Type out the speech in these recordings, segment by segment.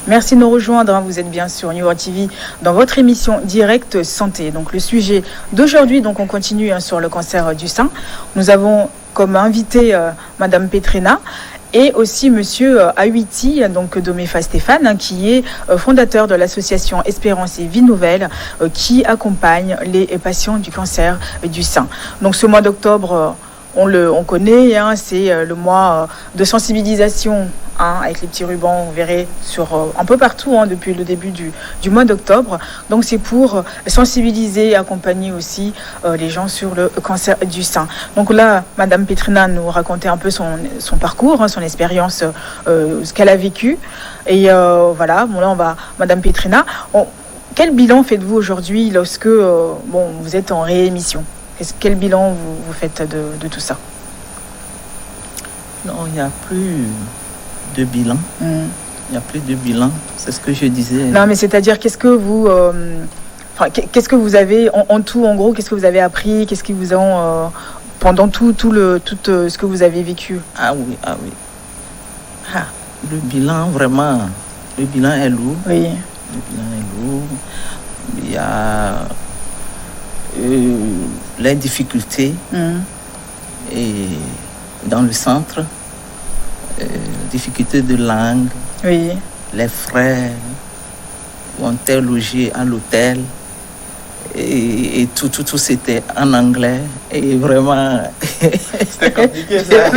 Merci de nous rejoindre. Vous êtes bien sur New World TV dans votre émission Direct Santé. Donc le sujet d'aujourd'hui, donc on continue sur le cancer du sein. Nous avons comme invité Madame Petrina et aussi Monsieur Awiti, donc Domefa Stéphane, qui est fondateur de l'association Espérance et Vie Nouvelle, qui accompagne les patients du cancer du sein. Donc ce mois d'octobre, on connaît, c'est le mois de sensibilisation, avec les petits rubans, vous verrez, sur un peu partout depuis le début du mois d'octobre. Donc c'est pour sensibiliser et accompagner aussi les gens sur le cancer du sein. Donc là, Madame Petrina nous racontait un peu son parcours, son expérience, ce qu'elle a vécu. Et voilà, bon là Madame Petrina, quel bilan faites-vous aujourd'hui lorsque vous êtes en réémission? Quel bilan vous faites de tout ça? Non, il n'y a plus de bilan. Il n'y a plus de bilan. C'est ce que je disais. Non, mais c'est-à-dire, qu'est-ce que vous avez en tout, en gros, qu'est-ce que vous avez appris? Qu'est-ce qui vous ont pendant tout ce que vous avez vécu? Ah oui. Le bilan, vraiment, le bilan est lourd. Oui. Le bilan est lourd. Il y a les difficultés et dans le centre, difficultés de langue, oui. Les frais, on était logé à l'hôtel et tout c'était en anglais et vraiment c'était compliqué ça.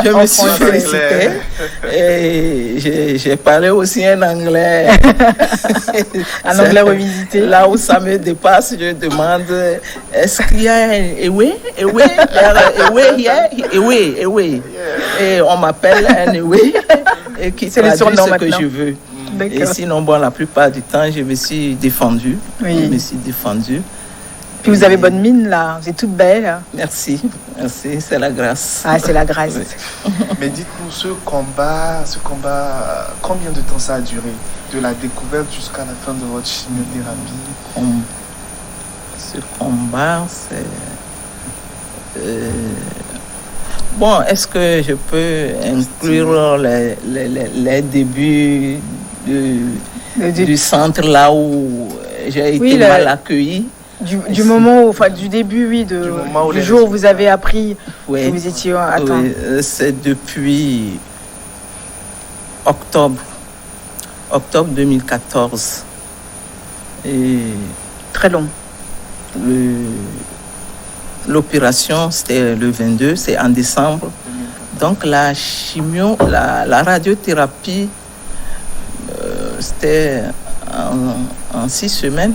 Je me suis félicité et j'ai parlé aussi en anglais. Un anglais revisité. Là où ça me dépasse, je demande est-ce qu'il y a un away et on m'appelle un away et qui traduit ce que je veux. D'accord. Et sinon, la plupart du temps, je me suis défendue. Oui. Je me suis défendue. Puis vous avez bonne mine, là. Vous êtes toute belle. Merci. C'est la grâce. Ah, c'est la grâce. Oui. Mais dites-nous, ce combat, combien de temps ça a duré? De la découverte jusqu'à la fin de votre chimiothérapie? Ce combat, c'est... est-ce que je peux inclure les débuts du centre là où j'ai été mal accueillie? Du moment, du début, oui, du jour où vous avez appris que vous étiez atteint. Oui, c'est depuis octobre 2014. Et très long. L'opération, c'était le 22, c'est en décembre. Donc la chimio, la radiothérapie, c'était en 6 semaines.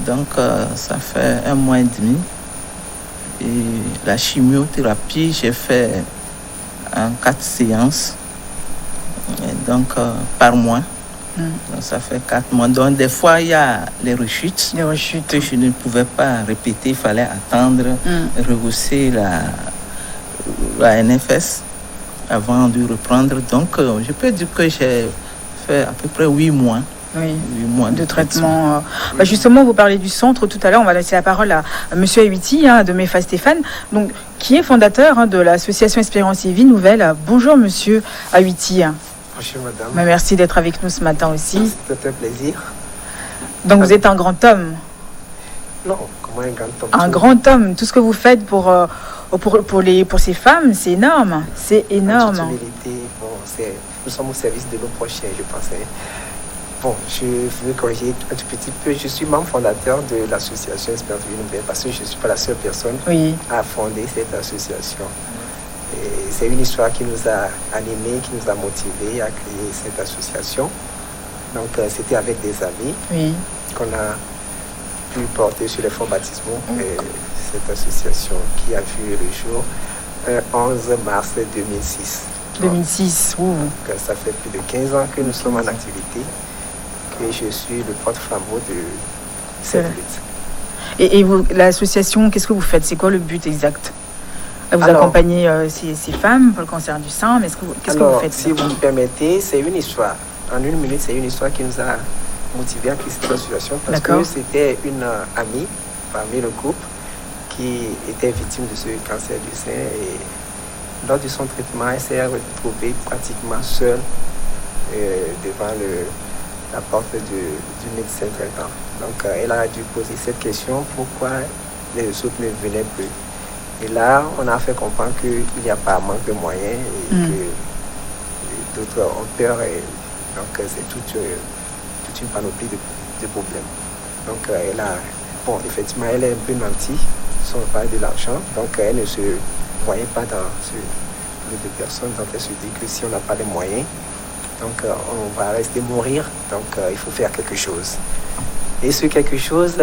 Donc ça fait 1 mois et demi. Et la chimiothérapie, j'ai fait en 4 séances. Et donc par mois. Donc, ça fait 4 mois. Donc, des fois, il y a les rechutes que je ne pouvais pas répéter. Il fallait attendre, rehausser la NFS avant de reprendre. Donc, je peux dire que j'ai fait à peu près 8 mois. Oui, 8 mois de traitement. Justement, vous parlez du centre tout à l'heure. On va laisser la parole à Monsieur Awiti, Domefa Stéphane, donc, qui est fondateur de l'association Espérance et Vie Nouvelle. Bonjour, Monsieur Awiti. Bonjour madame. Merci d'être avec nous ce matin aussi. C'est un plaisir. Donc vous êtes un grand homme. Non, comment un grand homme? Un grand homme. Tout ce que vous faites pour ces femmes, c'est énorme. C'est énorme. En toute humilité, nous sommes au service de nos prochains, je pense. Je veux corriger un tout petit peu. Je suis membre fondateur de l'association Espérance Vie Nouvelle parce que je ne suis pas la seule personne à fonder cette association. Et c'est une histoire qui nous a animés, qui nous a motivés à créer cette association. Donc, c'était avec des amis qu'on a pu porter sur les fonds baptismaux cette association qui a vu le jour le 11 mars 2006. 2006, Donc, ça fait plus de 15 ans que nous sommes en activité, que je suis le porte-flambeau de cette lutte. Et vous, l'association, qu'est-ce que vous faites? C'est quoi le but exact? Vous accompagnez ces femmes pour le cancer du sein, mais qu'est-ce que vous faites? Si vous me permettez, c'est une histoire. En 1 minute, c'est une histoire qui nous a motivés à créer cette association parce que c'était une amie parmi le groupe qui était victime de ce cancer du sein et lors de son traitement, elle s'est retrouvée pratiquement seule devant la porte du médecin traitant. Donc, elle a dû poser cette question, pourquoi les autres ne venaient plus. Et là, on a fait comprendre qu'il n'y a pas manque de moyens et que d'autres ont peur. Et donc, c'est toute une panoplie de problèmes. Donc, effectivement, elle est un peu nantie, si on parle de l'argent. Donc, elle ne se voyait pas dans ce groupe de personnes. Donc, elle se dit que si on n'a pas les moyens, donc on va rester mourir. Donc, il faut faire quelque chose. Et ce quelque chose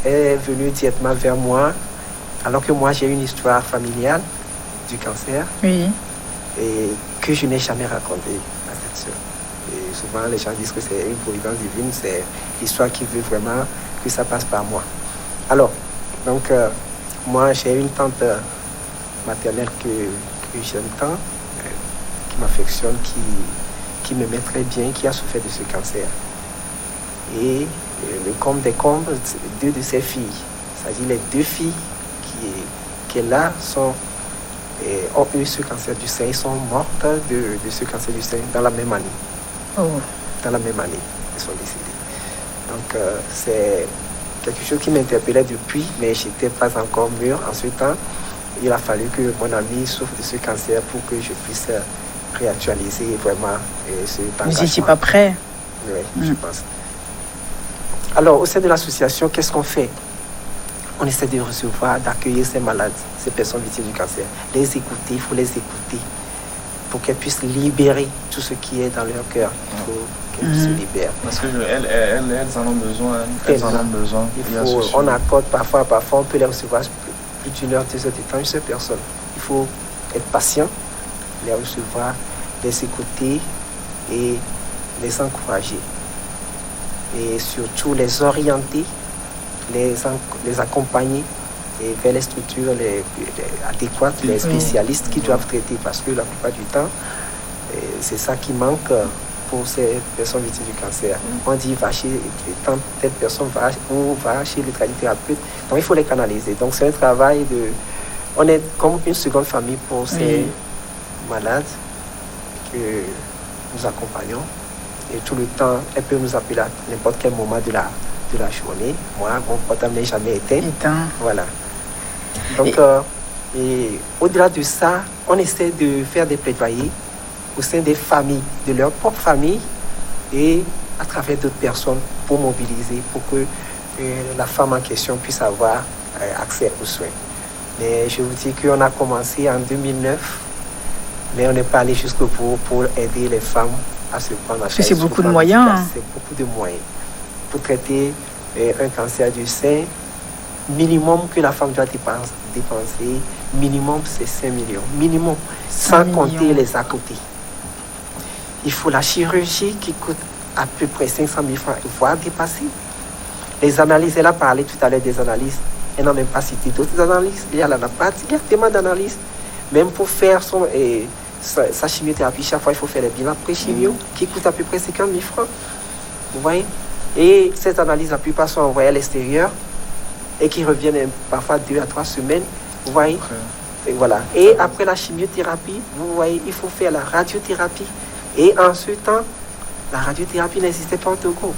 est venu directement vers moi, alors que moi, j'ai une histoire familiale du cancer. Oui. Et que je n'ai jamais racontée à cette soeur. Et souvent, les gens disent que c'est une providence divine, c'est l'histoire qui veut vraiment que ça passe par moi. Alors, donc, moi, j'ai une tante maternelle que j'aime tant, qui m'affectionne, qui me met très bien, qui a souffert de ce cancer. Et le comble des combles, 2 de ses filles, c'est-à-dire les 2 filles qu'elle a ont eu ce cancer du sein, ils sont mortes de ce cancer du sein dans la même année. Oh. Dans la même année, ils sont décédés. Donc, c'est quelque chose qui m'interpellait depuis, mais je n'étais pas encore mûr en ce temps. Il a fallu que mon ami souffre de ce cancer pour que je puisse réactualiser vraiment ce engagement. Vous n'étiez pas prêt? Oui, je pense. Alors, au sein de l'association, qu'est-ce qu'on fait? On essaie de recevoir, d'accueillir ces malades, ces personnes victimes du cancer. Les écouter, il faut les écouter pour qu'elles puissent libérer tout ce qui est dans leur cœur. Il faut qu'elles se libèrent. Parce qu'elles en ont besoin. Elles en ont besoin. On accorde parfois, on peut les recevoir plus d'1 heure, 2 heures de temps, une seule personne. Il faut être patient, les recevoir, les écouter et les encourager. Et surtout les orienter, les accompagner et vers les structures adéquates, les spécialistes qui doivent traiter, parce que la plupart du temps, c'est ça qui manque pour ces personnes victimes du cancer. On dit va chez telle personne, va chez le tradithérapeute, donc il faut les canaliser. Donc c'est un travail on est comme une seconde famille pour ces malades que nous accompagnons. Et tout le temps, elle peut nous appeler à n'importe quel moment de la journée. Moi, mon portable n'est jamais éteint. Voilà. Donc, et au-delà de ça, on essaie de faire des plaidoyers au sein des familles, de leur propre famille et à travers d'autres personnes pour mobiliser, pour que la femme en question puisse avoir accès aux soins. Mais je vous dis qu'on a commencé en 2009, mais on n'est pas allé jusqu'au bout pour aider les femmes à se prendre en charge. C'est beaucoup de moyens. C'est beaucoup de moyens. Pour traiter un cancer du sein, minimum que la femme doit dépenser, minimum c'est 5 millions. Minimum, sans compter les à côté. Il faut la chirurgie qui coûte à peu près 500 000 francs, voire dépasser. Les analyses, elle a parlé tout à l'heure des analyses. Elle n'a même pas cité d'autres analyses. Il y a la pratique, il y a tellement d'analyses. Même pour faire sa chimiothérapie, chaque fois il faut faire les bilans pré-chimio qui coûtent à peu près 50 000 francs. Vous voyez? Et ces analyses, la plupart sont envoyées à l'extérieur et qui reviennent parfois 2 à 3 semaines. Vous voyez? Et voilà. Et après la chimiothérapie, vous voyez, il faut faire la radiothérapie. Et en ce temps, la radiothérapie n'existait pas au Togo.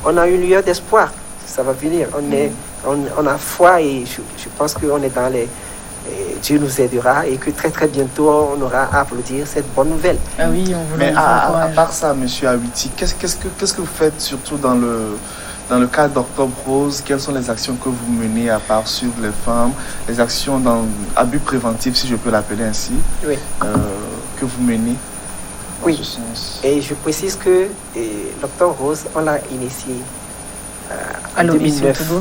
On a une lueur d'espoir. Ça va venir. On a foi et je pense qu'on est dans les... Dieu nous aidera et que très très bientôt on aura à applaudir cette bonne nouvelle. Ah oui, on voulait. Mais à part ça, monsieur Awiti, qu'est-ce que vous faites surtout dans le cadre d'Octobre Rose? Quelles sont les actions que vous menez à part suivre les femmes, les actions dans abus préventif, si je peux l'appeler ainsi, que vous menez dans ce sens? Et je précise que l'Octobre Rose, on l'a initié en 2009.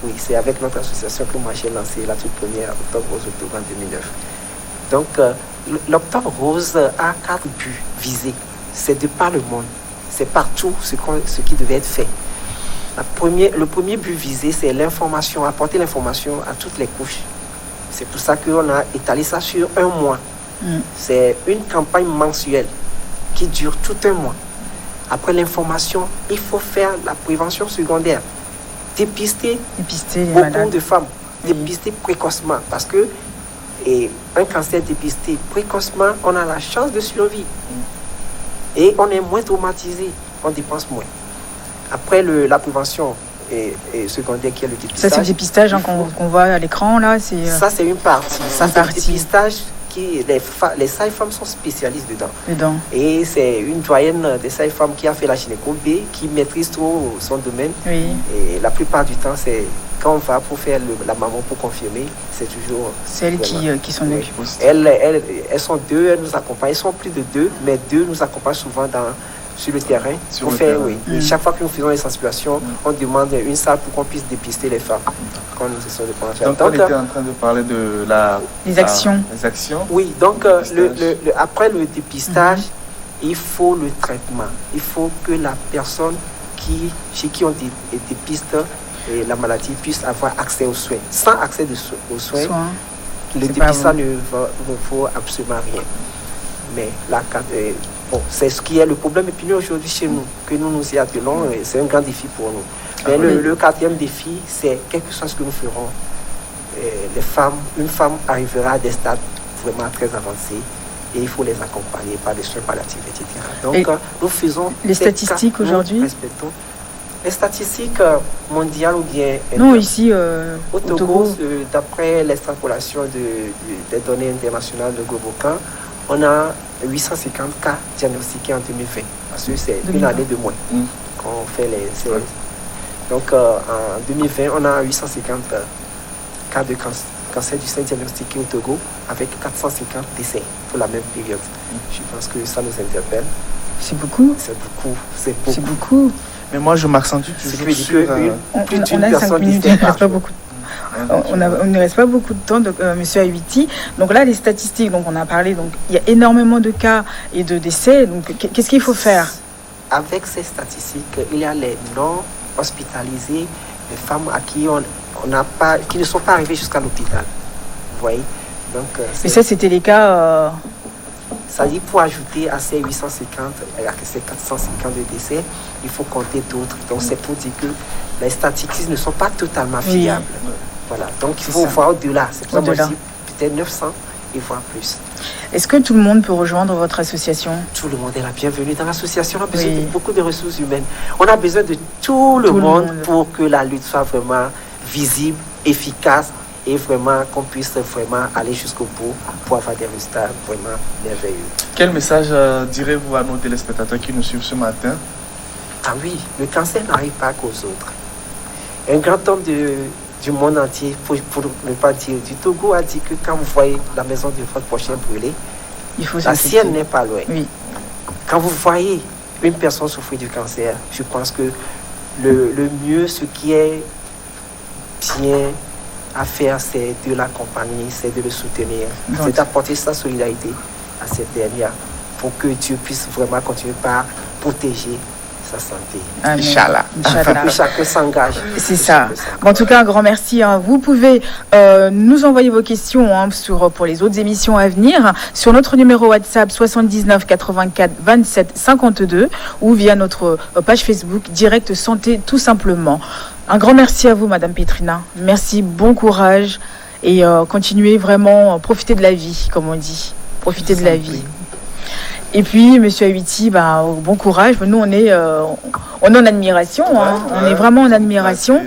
Oui, c'est avec notre association que moi j'ai lancé la toute première Octobre Rose en 2009. Donc, l'Octobre Rose a 4 buts visés. C'est de par le monde. C'est partout ce qui devait être fait. Le premier but visé, c'est l'information, apporter l'information à toutes les couches. C'est pour ça qu'on a étalé ça sur 1 mois. C'est une campagne mensuelle qui dure tout 1 mois. Après l'information, il faut faire la prévention secondaire. Dépister beaucoup de femmes, dépister précocement, parce que et un cancer dépisté précocement, on a la chance de survivre. Et on est moins traumatisé, on dépense moins. Après la prévention et secondaire qui est le dépistage. Ça, c'est le dépistage qu'on voit à l'écran, là. Ça, c'est une partie. Ça, c'est le dépistage les sages-femmes sont spécialistes dedans. Et c'est une doyenne des sages-femmes qui a fait la gynéco B, qui maîtrise trop son domaine. Oui. Et la plupart du temps, c'est quand on va pour faire la maman pour confirmer, c'est toujours... C'est elles qui s'en occupent. Elles sont deux, elles nous accompagnent. Elles sont plus de deux, mais deux nous accompagnent souvent sur le terrain. Et chaque fois que nous faisons les sensibilisations, on demande une salle pour qu'on puisse dépister les femmes. Quand nous essayons de prendre donc on était en train de parler de les actions. Les actions. Oui, donc après le dépistage, il faut le traitement. Il faut que la personne chez qui on dépiste la maladie puisse avoir accès aux soins. Sans accès aux soins, le dépistage ne vaut absolument rien. Mais c'est ce qui est le problème épineux aujourd'hui chez nous, que nous y attelons, c'est un grand défi pour nous. Mais le quatrième défi, c'est quelque chose que nous ferons. Une femme arrivera à des stades vraiment très avancés et il faut les accompagner par des soins palliatifs, etc. Donc, nous faisons... Les statistiques aujourd'hui? Les statistiques mondiales ou bien... Non, ici, au Togo, d'après l'extrapolation des données internationales de Globocan, on a 850 cas diagnostiqués en 2020, parce que c'est une année de moins qu'on fait les CRS. Donc en 2020, on a 850 cas de cancer du sein diagnostiqués au Togo, avec 450 décès pour la même période. Je pense que ça nous interpelle. C'est beaucoup. C'est beaucoup. Mais moi, je m'accentue toujours sur... On a 5 minutes, il ne reste pas beaucoup. On ne reste pas beaucoup de temps, Monsieur Awiti. Donc là, les statistiques, donc on a parlé, donc il y a énormément de cas et de décès. Donc qu'est-ce qu'il faut faire? Avec ces statistiques, il y a les non hospitalisés, les femmes à qui qui ne sont pas arrivées jusqu'à l'hôpital. Vous voyez? Donc, et ça, c'était les cas. Ça dit, pour ajouter à ces 850, à ces 450 de décès, il faut compter d'autres. Donc c'est pour dire que les statistiques ne sont pas totalement fiables. Oui. Voilà. Donc il faut voir au-delà. C'est pour ça que je dis peut-être 900 et voire plus. Est-ce que tout le monde peut rejoindre votre association? Tout le monde est la bienvenue dans l'association. On a besoin de beaucoup de ressources humaines. On a besoin de tout le monde pour que la lutte soit vraiment visible, efficace et vraiment qu'on puisse vraiment aller jusqu'au bout pour avoir des résultats vraiment merveilleux. Quel message direz-vous à nos téléspectateurs qui nous suivent ce matin? Ah oui, le cancer n'arrive pas qu'aux autres. Un grand homme du monde entier, pour ne pas dire du Togo, a dit que quand vous voyez la maison de votre prochain brûler, la sienne n'est pas loin. Oui. Quand vous voyez une personne souffrir du cancer, je pense que le mieux, ce qui est bien à faire, c'est de l'accompagner, c'est de le soutenir, c'est d'apporter sa solidarité à cette dernière pour que Dieu puisse vraiment continuer par protéger sa santé. Inch'Allah. Que chacun s'engage. C'est ça. En tout cas, un grand merci. Vous pouvez nous envoyer vos questions pour les autres émissions à venir sur notre numéro WhatsApp 79 84 27 52 ou via notre page Facebook Direct Santé tout simplement. Un grand merci à vous, Madame Petrina. Merci, bon courage et continuez vraiment, profiter de la vie, comme on dit. Profitez de la vie. Et puis, Monsieur Awiti, bon courage. Nous, on est en admiration. On est vraiment en admiration.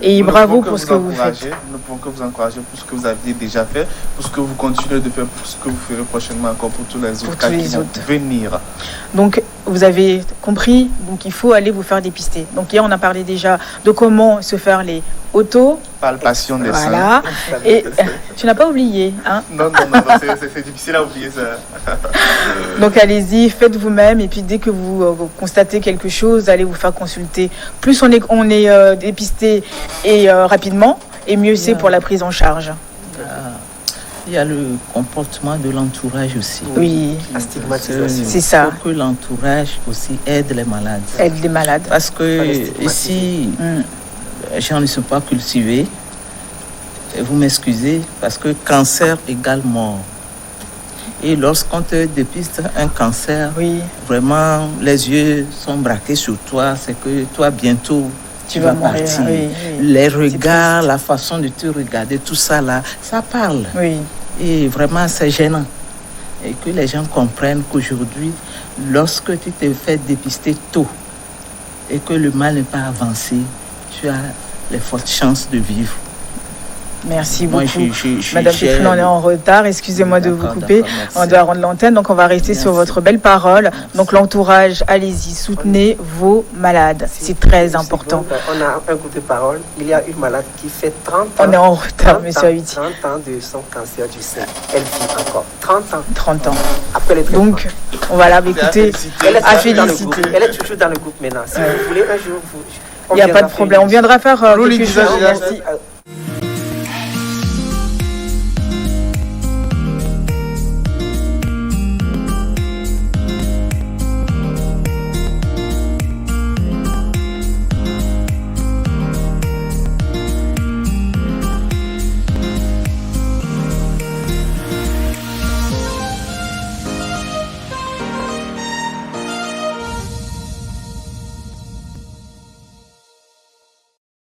Et bravo pour ce que vous faites. Nous ne pouvons que vous encourager pour ce que vous aviez déjà fait, pour ce que vous continuez de faire, pour ce que vous ferez prochainement encore pour tous les autres cas qui vont venir. Donc, vous avez compris, donc il faut aller vous faire dépister. Donc hier, on a parlé déjà de comment se faire les palpations des seins. Voilà. Et tu n'as pas oublié, hein? Non, c'est difficile à oublier ça. Donc allez-y, faites vous-même et puis dès que vous constatez quelque chose, allez vous faire consulter. Plus on est dépisté et rapidement, et mieux c'est pour la prise en charge. Il y a le comportement de l'entourage aussi. Oui, la stigmatisation. C'est ça. Il faut que l'entourage aussi aide les malades. Aide les malades. Parce que ici, les gens ne sont pas cultivés. Et vous m'excusez, parce que cancer égale mort. Et lorsqu'on te dépiste un cancer, vraiment, les yeux sont braqués sur toi. C'est que toi, bientôt, tu vas mourir, partir. Les regards, la façon de te regarder, tout ça là, ça parle. Oui. Et vraiment, c'est gênant. Et que les gens comprennent qu'aujourd'hui, lorsque tu te fais dépister tôt et que le mal n'est pas avancé, tu as les fortes chances de vivre. Merci beaucoup. Madame Pétrine, on est en retard. Excusez-moi de vous couper. On doit rendre l'antenne, donc on va rester sur votre belle parole. Donc l'entourage, allez-y, soutenez vos malades. C'est très important. On a un coup de parole. Il y a une malade qui fait 30 ans. On est en retard, monsieur Awiti. 30 ans de son cancer du sein. Elle vit encore. 30 ans. 30 ans. Après les traitements. Donc, on va la écouter. Elle est toujours dans le groupe maintenant. Si vous voulez un jour, il n'y a pas de problème. On viendra faire quelque chose. Merci.